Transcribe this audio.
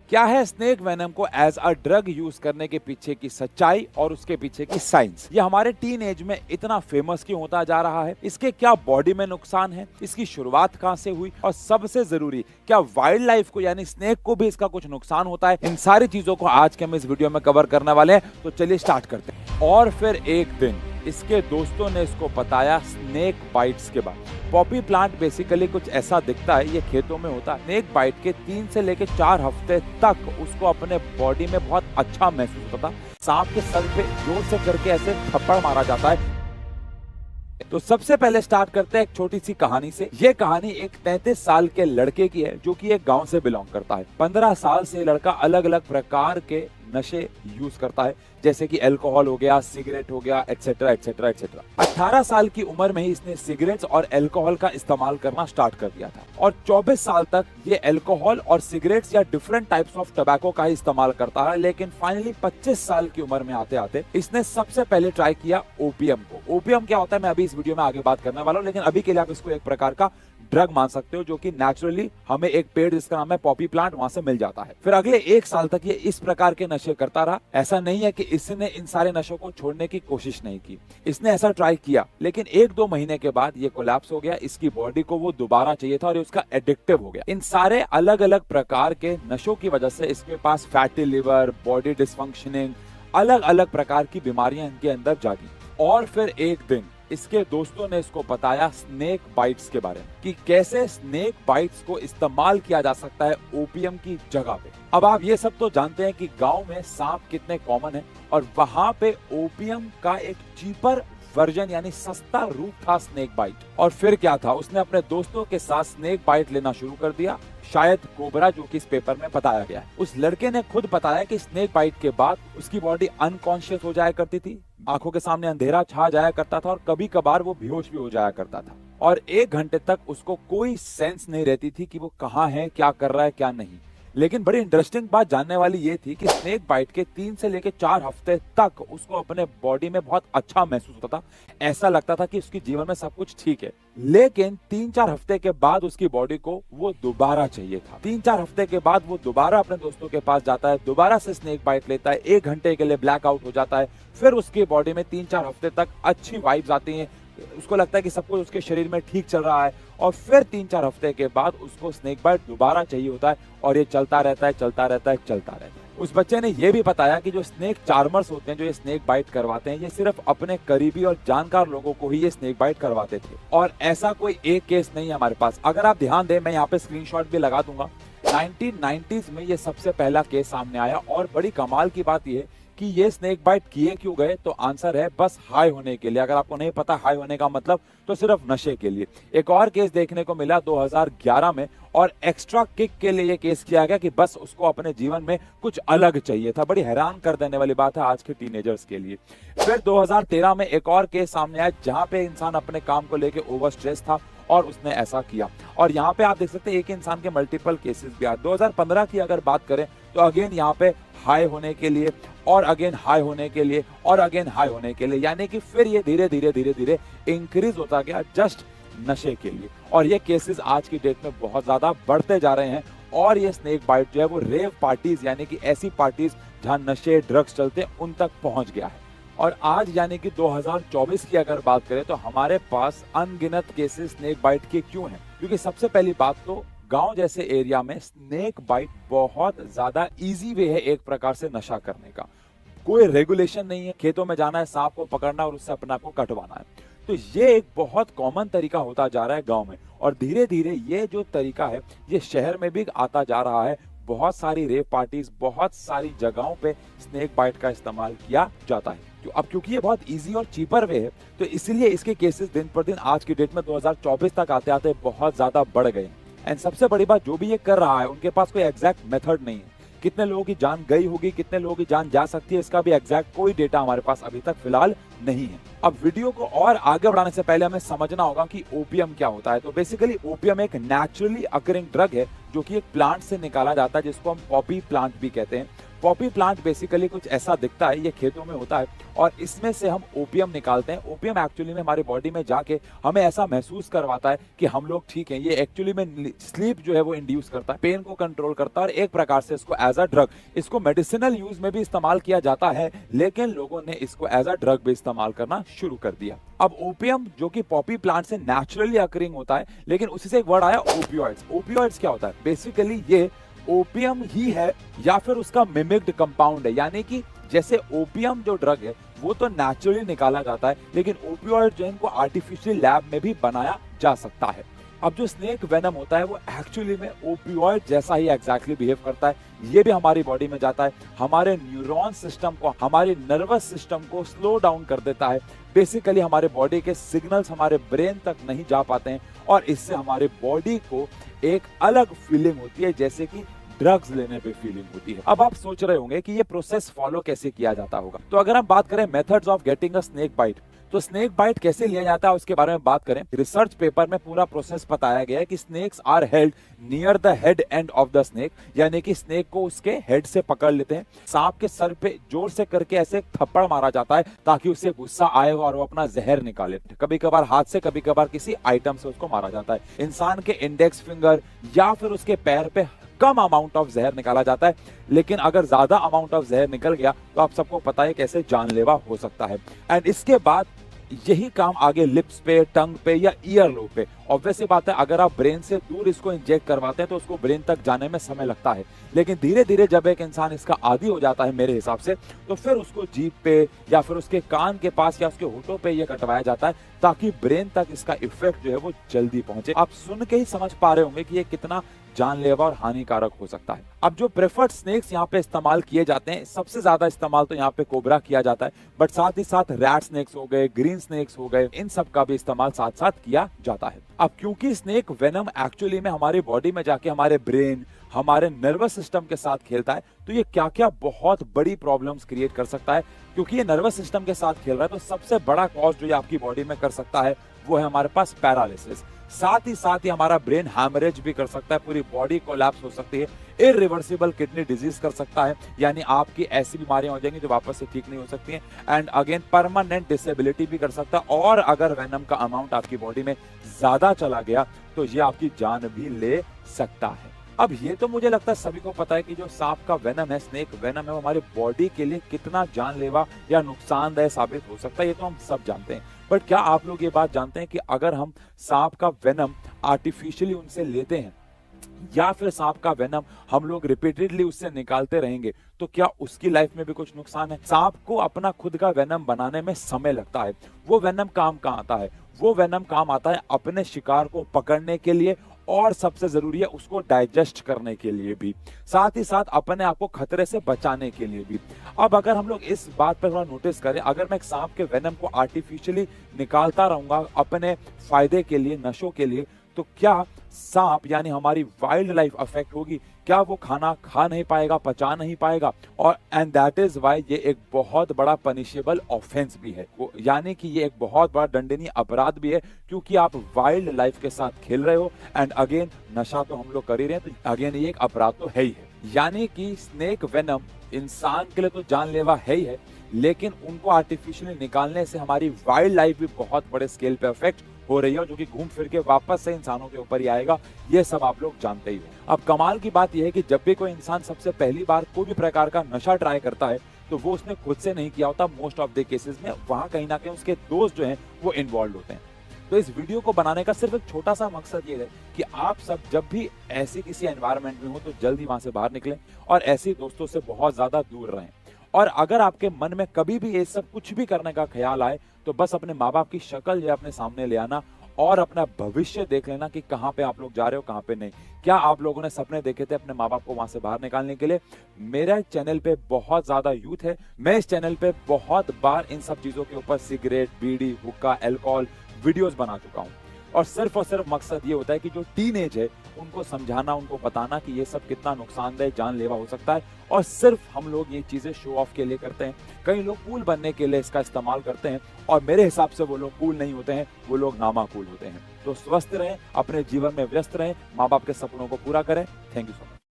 क्या है snake venom को एज अ ड्रग यूज करने के पीछे की सच्चाई और उसके पीछे की साइंस। ये हमारे टीन एज में इतना फेमस क्यों होता जा रहा है, इसके क्या बॉडी में नुकसान है, इसकी शुरुआत कहां से हुई और सबसे जरूरी क्या वाइल्ड लाइफ को यानी स्नेक को भी इसका कुछ नुकसान होता है। इन सारी चीजों को आज के हम इस वीडियो में कवर करने वाले हैं, तो चलिए स्टार्ट करते हैं। और फिर एक दिन इसके दोस्तों ने इसको बताया स्नेक बाइट्स के बाद। पॉपी प्लांट बेसिकली कुछ ऐसा दिखता है, ये खेतों में होता है। स्नेक बाइट के 3 से लेकर 4 हफ्ते तक उसको अपने बॉडी में बहुत अच्छा महसूस होता था। सांप के सर पे जोर से करके ऐसे थप्पड़ मारा जाता है। तो सबसे पहले स्टार्ट करते हैं एक छोटी सी कहानी से। ये कहानी एक 33 साल के लड़के की है जो कि एक गांव से बिलोंग करता है। 15 साल से लड़का अलग अलग प्रकार के नशे यूज करता है, जैसे कि अल्कोहल हो गया, सिगरेट हो गया, एक्सेट्रा एक्सेट्रा एक्सेट्रा। 18 साल की उम्र में ही इसने सिगरेट्स और अल्कोहल का इस्तेमाल करना स्टार्ट कर दिया था और 24 साल तक ये अल्कोहल और सिगरेट्स या डिफरेंट टाइप्स ऑफ टबैको का ही इस्तेमाल करता है। लेकिन फाइनली 25 साल की उम्र में आते आते इसने सबसे पहले ट्राई किया ओपियम को। ओपियम क्या होता है मैं अभी इस वीडियो में आगे बात करने वाला हूँ, लेकिन अभी के लिए आप इसको एक प्रकार का ड्रग मान सकते हो जो कि नेचुरली हमें एक पेड़ जिसका नाम है पॉपी प्लांट वहां से मिल जाता है। फिर अगले 1 साल तक ये इस प्रकार के नशे करता रहा। ऐसा नहीं है कि इसने इन सारे नशों को छोड़ने की कोशिश नहीं की, इसने ऐसा ट्राई किया, लेकिन 1-2 महीने के बाद ये कोलैप्स हो गया। इसकी बॉडी को वो दोबारा चाहिए था और ये उसका एडिक्टिव हो गया। इन सारे अलग अलग प्रकार के नशों की वजह से इसके पास फैटी लिवर, बॉडी डिसफंक्शनिंग, अलग अलग प्रकार की बीमारियां इनके अंदर जागी। और फिर एक दिन इसके दोस्तों ने इसको बताया स्नेक बाइट्स के बारे में कि कैसे स्नेक बाइट्स को इस्तेमाल किया जा सकता है ओपियम की जगह पे। अब आप ये सब तो जानते हैं कि गांव में सांप कितने कॉमन है और वहां पे ओपियम का एक चीपर वर्जन यानी सस्ता रूप था स्नेक बाइट। और फिर क्या था, उसने अपने दोस्तों के साथ स्नेक बाइट लेना शुरू कर दिया, शायद कोबरा, जो कि इस पेपर में बताया गया है। उस लड़के ने खुद बताया कि स्नेक बाइट के बाद उसकी बॉडी अनकॉन्शियस हो जाया करती थी, आंखों के सामने अंधेरा छा जाया करता था और कभी कभार वो बेहोश भी हो जाया करता था और 1 घंटे तक उसको कोई सेंस नहीं रहती थी कि वो कहाँ है, क्या कर रहा है, क्या नहीं। लेकिन बड़ी इंटरेस्टिंग बात जानने वाली ये थी कि स्नेक बाइट के 3 से लेकर 4 हफ्ते तक उसको अपने बॉडी में बहुत अच्छा महसूस होता था। ऐसा लगता था कि उसके जीवन में सब कुछ ठीक है। लेकिन 3-4 हफ्ते के बाद उसकी बॉडी को वो दोबारा चाहिए था। 3-4 हफ्ते के बाद वो दोबारा अपने दोस्तों के पास जाता है, दोबारा से स्नेक बाइट लेता है, 1 घंटे के लिए ब्लैकआउट हो जाता है। फिर उसकी बॉडी में 3-4 हफ्ते तक अच्छी वाइब्स आती हैं, उसको लगता है कि सब कुछ उसके शरीर में ठीक चल रहा है। और फिर 3-4 हफ्ते के बाद उसको स्नेक बाइट दोबारा चाहिए होता है और ये चलता रहता है, चलता रहता है, चलता रहता है। उस बच्चे ने ये भी बताया कि जो स्नेक चार्मर्स होते हैं, जो ये स्नेक बाइट करवाते हैं, ये सिर्फ अपने करीबी और जानकार लोगों को ही ये स्नेक बाइट करवाते थे और ऐसा कोई एक केस नहीं है हमारे पास। अगर आप ध्यान दें, मैं यहाँ पे स्क्रीनशॉट भी लगा दूंगा। 1990s में ये सबसे पहला केस सामने आया और बड़ी कमाल की बात ये कि ये स्नेक बाइट किए क्यों गए, तो आंसर है बस हाई होने के लिए। अगर आपको नहीं पता हाई होने का मतलब, तो सिर्फ नशे के लिए। एक और केस देखने को मिला 2011 में और एक्स्ट्रा किक के लिए ये केस किया गया कि बस उसको अपने जीवन में कुछ अलग चाहिए था। बड़ी हैरान कर देने वाली बात है आज के टीनेजर्स के लिए। फिर 2013 में एक और केस सामने आया जहां पे इंसान अपने काम को लेकर ओवर स्ट्रेस था और उसने ऐसा किया। और यहाँ पे आप देख सकते हैं एक इंसान के मल्टीपल केसेस भी आए। 2015 की अगर बात करें तो अगेन यहाँ पे हाई होने के लिए और अगेन हाई होने के लिए और अगेन हाई होने के लिए, यानी कि फिर ये धीरे धीरे धीरे धीरे इंक्रीज होता गया जस्ट नशे के लिए। और ये केसेस आज की डेट में बहुत ज्यादा बढ़ते जा रहे हैं और ये स्नेक बाइट जो है वो रेव पार्टीज यानी कि ऐसी पार्टीज जहां नशे ड्रग्स चलते हैं उन तक पहुंच गया है। और आज यानी कि 2024 की अगर बात करें तो हमारे पास अनगिनत केसेस स्नेक बाइट के क्यों हैं? क्योंकि सबसे पहली बात तो गांव जैसे एरिया में स्नेक बाइट बहुत ज्यादा इजी वे है एक प्रकार से नशा करने का। कोई रेगुलेशन नहीं है, खेतों में जाना है, सांप को पकड़ना और उससे अपने आप को कटवाना है। तो ये एक बहुत कॉमन तरीका होता जा रहा है गांव में और धीरे धीरे ये जो तरीका है ये शहर में भी आता जा रहा है। बहुत सारी रेव पार्टीज, बहुत सारी जगहों पे स्नेक बाइट का इस्तेमाल किया जाता है। अब क्योंकि ये बहुत इजी और चीपर वे है तो इसलिए इसके केसेस दिन पर दिन आज की डेट में 2024 तक आते आते बहुत ज्यादा बढ़ गए। एंड सबसे बड़ी बात, जो भी ये कर रहा है उनके पास कोई एग्जैक्ट मेथड नहीं है। कितने लोगों की जान गई होगी, कितने लोगों की जान जा सकती है, इसका भी एग्जैक्ट कोई डेटा हमारे पास अभी तक फिलहाल नहीं है। अब वीडियो को और आगे बढ़ाने से पहले हमें समझना होगा कि ओपियम क्या होता है। तो बेसिकली ओपियम एक नेचुरली अकरिंग ड्रग है जो कि एक प्लांट से निकाला जाता है जिसको हम पॉपी प्लांट भी कहते हैं। पॉपी प्लांट बेसिकली कुछ ऐसा दिखता है, ये खेतों में होता है और इसमें से हम ओपियम निकालते हैं। ओपियम एक्चुअली में हमारे बॉडी में जाके हमें ऐसा महसूस करवाता है कि हम लोग ठीक हैं। ये एक्चुअली में स्लीप जो है वो इंड्यूस करता है, पेन को कंट्रोल करता है और एक प्रकार से इसको एज अ ड्रग, इसको मेडिसिनल यूज में भी इस्तेमाल किया जाता है, लेकिन लोगों ने इसको एज अ ड्रग भी इस्तेमाल करना शुरू कर दिया। अब ओपियम जो कि पॉपी प्लांट से नेचुरली अकरिंग होता है, लेकिन उसी से एक वर्ड आया ओपियोइड्स। ओपियोइड्स क्या होता है? बेसिकली ये ओपियम ही है या फिर उसका मिमिक्ड कंपाउंड है, यानी कि जैसे ओपियम जो ड्रग है वो तो नेचुरली निकाला जाता है, लेकिन ओपियोइड जो इनको आर्टिफिशियल लैब में भी बनाया जा सकता है। अब जो स्नेक वेनम होता है वो एक्चुअली में ओपियोइड जैसा ही एग्जैक्टली बिहेव करता है। ये भी हमारी बॉडी में जाता है, हमारे न्यूरॉन सिस्टम को, हमारे नर्वस सिस्टम को स्लो डाउन कर देता है। बेसिकली हमारे बॉडी के सिग्नल्स हमारे ब्रेन तक नहीं जा पाते हैं और इससे हमारे बॉडी को एक अलग फीलिंग होती है, जैसे कि ड्रग्स लेने पे फीलिंग होती है। अब आप सोच रहे होंगे कि ये प्रोसेस फॉलो कैसे किया जाता होगा। तो अगर हम बात करें methods of getting a snake bite, तो स्नेक बाइट कैसे लिया जाता है उसके बारे में बात करें। रिसर्च पेपर में पूरा प्रोसेस बताया गया है कि snakes are held near the head end of the snake, यानी कि स्नेक को उसके हेड से पकड़ लेते हैं। सांप के सर पे जोर से करके ऐसे थप्पड़ मारा जाता है ताकि उसे गुस्सा आए और वो अपना जहर निकाले। कभी कभार हाथ से, कभी कभार किसी आइटम से उसको मारा जाता है। इंसान के इंडेक्स फिंगर या फिर उसके पैर पे कम अमाउंट ऑफ जहर निकाला जाता है, लेकिन अगर ज्यादा अमाउंट ऑफ जहर निकल गया तो आप सबको पता है कैसे जानलेवा हो सकता है। एंड इसके बाद यही काम आगे लिप्स पे, टंग पे या ईयर लोब पे। ऑब्वियस बात है, अगर आप ब्रेन से दूर इसको इंजेक्ट करवाते हैं तो उसको ब्रेन तक जाने में समय लगता है, लेकिन धीरे धीरे जब एक इंसान इसका आदी हो जाता है मेरे हिसाब से, तो फिर उसको जीभ पे या फिर उसके कान के पास या उसके होठों पे ये कटवाया जाता है ताकि ब्रेन तक इसका इफेक्ट जो है वो जल्दी पहुंचे। आप सुन के ही समझ पा रहे होंगे कि ये कितना जानलेवा और हानिकारक हो सकता है। अब जो प्रेफर्ड स्नेक्स यहाँ पे इस्तेमाल किए जाते हैं, सबसे ज्यादा इस्तेमाल तो यहाँ पे कोबरा किया जाता है, बट साथ ही साथ रैट स्नेक्स हो गए, ग्रीन स्नेक्स हो गए, इन सब का भी इस्तेमाल साथ साथ किया जाता है। अब क्योंकि स्नेक वेनम एक्चुअली में हमारी बॉडी में जाके हमारे ब्रेन, हमारे नर्वस सिस्टम के साथ खेलता है, तो ये क्या क्या बहुत बड़ी प्रॉब्लम्स क्रिएट कर सकता है। क्योंकि ये नर्वस सिस्टम के साथ खेल रहा है, तो सबसे बड़ा कॉज जो ये आपकी बॉडी में कर सकता है वो है हमारे पास पैरालिसिस। साथ ही हमारा ब्रेन हैमरेज भी कर सकता है, पूरी बॉडी कोलैप्स हो सकती है, इरिवर्सिबल किडनी डिजीज कर सकता है, यानी आपकी ऐसी बीमारियां हो जाएंगी जो वापस से ठीक नहीं हो सकती हैं। एंड अगेन परमानेंट डिसेबिलिटी भी कर सकता है, और अगर वेनम का अमाउंट आपकी बॉडी में ज्यादा चला गया तो ये आपकी जान भी ले सकता है। अब ये तो मुझे लगता है सभी को पता है कि जो सांप का वेनम है, स्नेक वेनम है, वो हमारी बॉडी के लिए कितना जानलेवा या नुकसानदेह साबित हो सकता है, ये तो हम सब जानते हैं। बट क्या आप लोग ये बात जानते हैं कि अगर हम सांप का वेनम आर्टिफिशियली उनसे लेते हैं या फिर सांप का वेनम हम लोग रिपीटेडली उससे निकालते रहेंगे, तो क्या उसकी लाइफ में भी कुछ नुकसान है? सांप को अपना खुद का वेनम बनाने में समय लगता है। वो वेनम काम कहाँ आता है? वो वेनम काम आता है अपने शिकार को पकड़ने के लिए, और सबसे जरूरी है उसको डाइजेस्ट करने के लिए भी, साथ ही साथ अपने आप को खतरे से बचाने के लिए भी। अब अगर हम लोग इस बात पर थोड़ा नोटिस करें, अगर मैं एक सांप के वेनम को आर्टिफिशियली निकालता रहूंगा अपने फायदे के लिए, नशों के लिए, तो क्या सांप यानी हमारी वाइल्ड लाइफ अफेक्ट होगी? क्या वो खाना खा नहीं पाएगा, पचा नहीं पाएगा? और एंड दैट इज वाई ये एक बहुत बड़ा पनिशेबल ऑफेंस भी है, यानी कि ये एक बहुत बड़ा दंडनीय अपराध भी है, क्योंकि आप वाइल्ड लाइफ के साथ खेल रहे हो। एंड अगेन नशा तो हम लोग कर ही रहे हैं, तो अगेन ये एक अपराध तो है ही है। यानी कि स्नेक वेनम इंसान के लिए तो जानलेवा है ही है, लेकिन उनको आर्टिफिशियली निकालने से हमारी वाइल्ड लाइफ भी बहुत बड़े स्केल पे अफेक्ट हो रही है, जो कि घूम फिर के वापस से इंसानों के ऊपर ही आएगा। ये सब आप लोग जानते ही हो। अब कमाल की बात यह है कि जब भी कोई इंसान सबसे पहली बार कोई भी प्रकार का नशा ट्राई करता है, तो वो उसने खुद से नहीं किया होता। मोस्ट ऑफ द केसेस में वहां कहीं ना कहीं उसके दोस्त जो हैं वो इन्वॉल्व होते हैं। तो इस वीडियो को बनाने का सिर्फ एक छोटा सा मकसद ये है कि आप सब जब भी ऐसी किसी एनवायरनमेंट में हो तो जल्दी वहां से बाहर निकलें और ऐसे दोस्तों से बहुत ज्यादा दूर रहें। और अगर आपके मन में कभी भी ये सब कुछ भी करने का ख्याल आए, तो बस अपने माँ बाप की शक्ल जो अपने सामने ले आना और अपना भविष्य देख लेना कि कहाँ पे आप लोग जा रहे हो, कहाँ पे नहीं। क्या आप लोगों ने सपने देखे थे अपने माँ बाप को वहां से बाहर निकालने के लिए? मेरा चैनल पे बहुत ज्यादा यूथ है, मैं इस चैनल पे बहुत बार इन सब चीजों के ऊपर सिगरेट, बीड़ी, हुक्का, अल्कोहल वीडियोस बना चुका हूँ। और सिर्फ मकसद ये होता है कि जो टीनेज है उनको समझाना, उनको बताना कि ये सब कितना नुकसानदेह, जानलेवा हो सकता है। और सिर्फ हम लोग ये चीजें शो ऑफ के लिए करते हैं। कई लोग कूल बनने के लिए इसका इस्तेमाल करते हैं, और मेरे हिसाब से वो लोग कूल नहीं होते हैं, वो लोग नामाकूल होते हैं। तो स्वस्थ रहें, अपने जीवन में व्यस्त रहें, माँ बाप के सपनों को पूरा करें। Thank you so much.